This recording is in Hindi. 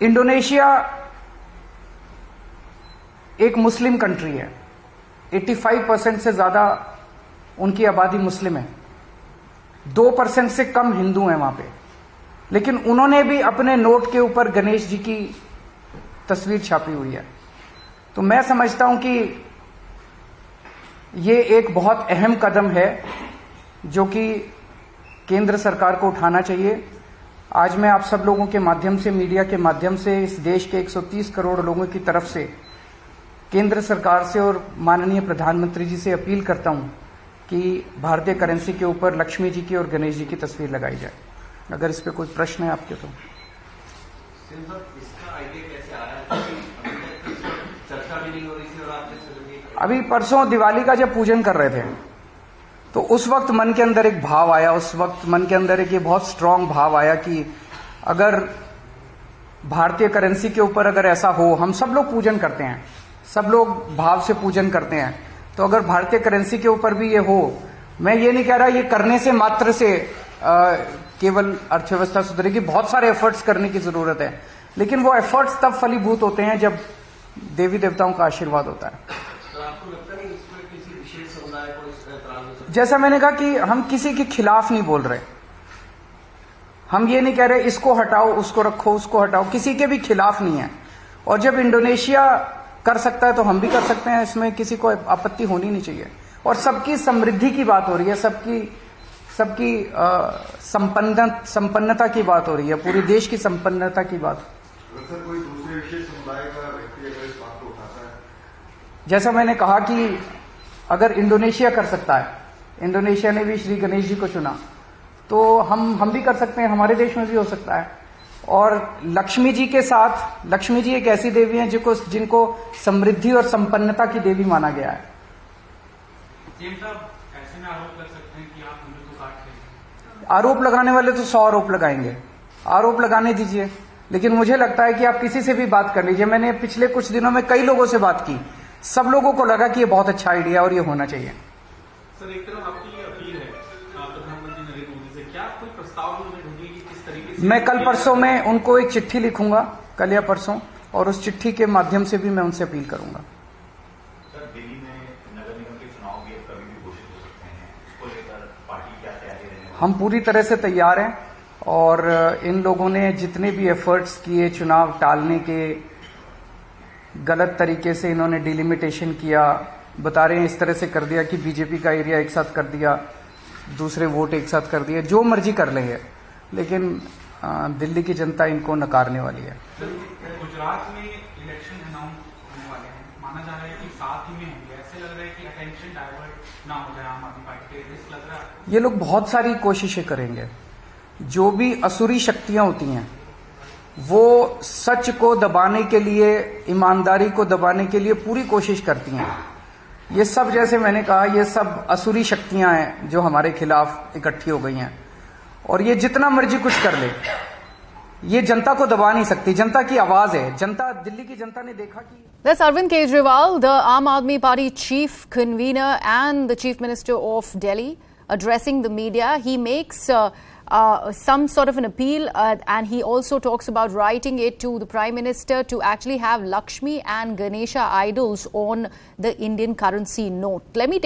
इंडोनेशिया एक मुस्लिम कंट्री है। 85% से ज्यादा उनकी आबादी मुस्लिम है। 2% से कम हिंदू हैं वहां पे। लेकिन उन्होंने भी अपने नोट के ऊपर गणेश जी की तस्वीर छापी हुई है। तो मैं समझता हूं कि ये एक बहुत अहम कदम है जो कि केंद्र सरकार को उठाना चाहिए। आज मैं आप सब लोगों के माध्यम से, मीडिया के माध्यम से, इस देश के 130 करोड़ लोगों की तरफ से केंद्र सरकार से और माननीय प्रधानमंत्री जी से अपील करता हूं कि भारतीय करेंसी के ऊपर लक्ष्मी जी की और गणेश जी की तस्वीर लगाई जाए। अगर इस पे कोई प्रश्न है आपके तो। इसका आइडिया कैसे आया? चर्चा भी नहीं हो रही थी और आपने अभी परसों दिवाली का जब पूजन कर रहे थे तो उस वक्त मन के अंदर एक भाव आया, उस वक्त मन के अंदर एक ये बहुत स्ट्रांग भाव आया कि अगर भारतीय करेंसी के ऊपर अगर ऐसा हो, हम सब लोग पूजन करते हैं, सब लोग भाव से पूजन करते हैं, तो अगर भारतीय करेंसी के ऊपर भी ये हो, मैं ये नहीं कह रहा ये करने से मात्र से केवल अर्थव्यवस्था सुधरेगी, बहुत सारे एफर्ट्स करने की जरूरत है, लेकिन वो एफर्ट्स तब फलीभूत होते हैं जब देवी देवताओं का आशीर्वाद होता है। तो आपको लगता है कि इसमें किसी विशेष समुदाय को इस एतराज हो सकता है? जैसा मैंने कहा कि हम किसी के खिलाफ नहीं बोल रहे, हम ये नहीं कह रहे इसको हटाओ, उसको रखो, उसको हटाओ, किसी के भी खिलाफ नहीं है। और जब इंडोनेशिया कर सकता है तो हम भी कर सकते हैं, इसमें किसी को आपत्ति होनी नहीं चाहिए। और सबकी समृद्धि की बात हो रही है, सबकी संपन्नता की बात हो रही है, पूरे देश की संपन्नता की बात। सर, कोई दूसरे विशेष समुदाय का व्यक्ति अगर इस बात को उठाता है, जैसा मैंने कहा कि अगर इंडोनेशिया कर सकता है, इंडोनेशिया ने भी श्री गणेश जी को चुना, तो हम भी कर सकते हैं, हमारे देश में भी हो सकता है। और लक्ष्मी जी के साथ, लक्ष्मी जी एक ऐसी देवी हैं जिनको समृद्धि और संपन्नता की देवी माना गया है। ऐसे में आरोप लग सकते हैं कि आप हिंदुत्व काट रहे हैं। आरोप लगाने वाले तो 100 आरोप लगाएंगे, आरोप लगाने दीजिए, लेकिन मुझे लगता है कि आप किसी से भी बात कर लीजिए। मैंने पिछले कुछ दिनों में कई लोगों से बात की, सब लोगों को लगा कि ये बहुत अच्छा आइडिया और ये होना चाहिए। सर, एक तरफ आपकी अपील है प्रधानमंत्री नरेंद्र मोदी से, क्या कोई प्रस्ताव उन्होंने ढूंढी कि किस तरीके से? मैं कल परसों में उनको एक चिट्ठी लिखूंगा, कल या परसों, और उस चिट्ठी के माध्यम से भी मैं उनसे अपील करूंगा। सर, दिल्ली में नगर निगम के चुनाव भी कभी भी घोषित हो सकते हैं, उसको लेकर पार्टी क्या तैयारी रहने वाली है? हम पूरी तरह से तैयार हैं और इन लोगों ने जितने भी एफर्ट्स किए चुनाव टालने के, गलत तरीके से इन्होंने डिलिमिटेशन किया, बता रहे हैं इस तरह से कर दिया कि बीजेपी का एरिया एक साथ कर दिया, दूसरे वोट एक साथ कर दिए, जो मर्जी कर लेंगे, लेकिन दिल्ली की जनता इनको नकारने वाली है। गुजरात में इलेक्शन अनाउंस होने वाले हैं, माना जा रहा है कि साथ ही में होंगे, ऐसे लग रहा है कि अटेंशन डाइवर्ट ना हो जाए आम आदमी पार्टी के, रिस्क लग रहा है। ये लोग बहुत सारी कोशिशें करेंगे, जो भी असुरी शक्तियां होती हैं वो सच को दबाने के लिए, ईमानदारी को दबाने के लिए पूरी कोशिश करती हैं। ये सब, जैसे मैंने कहा, ये सब असुरी शक्तियां हैं जो हमारे खिलाफ इकट्ठी हो गई हैं, और ये जितना मर्जी कुछ कर ले, ये जनता को दबा नहीं सकती। जनता की आवाज है, जनता, दिल्ली की जनता ने देखा कि That's Arvind Kejriwal, the Aam Aadmi Party chief convener and the chief minister of Delhi, addressing the media. He makes some sort of an appeal and he also talks about writing it to the Prime Minister to actually have Lakshmi and Ganesha idols on the Indian currency note. Let me take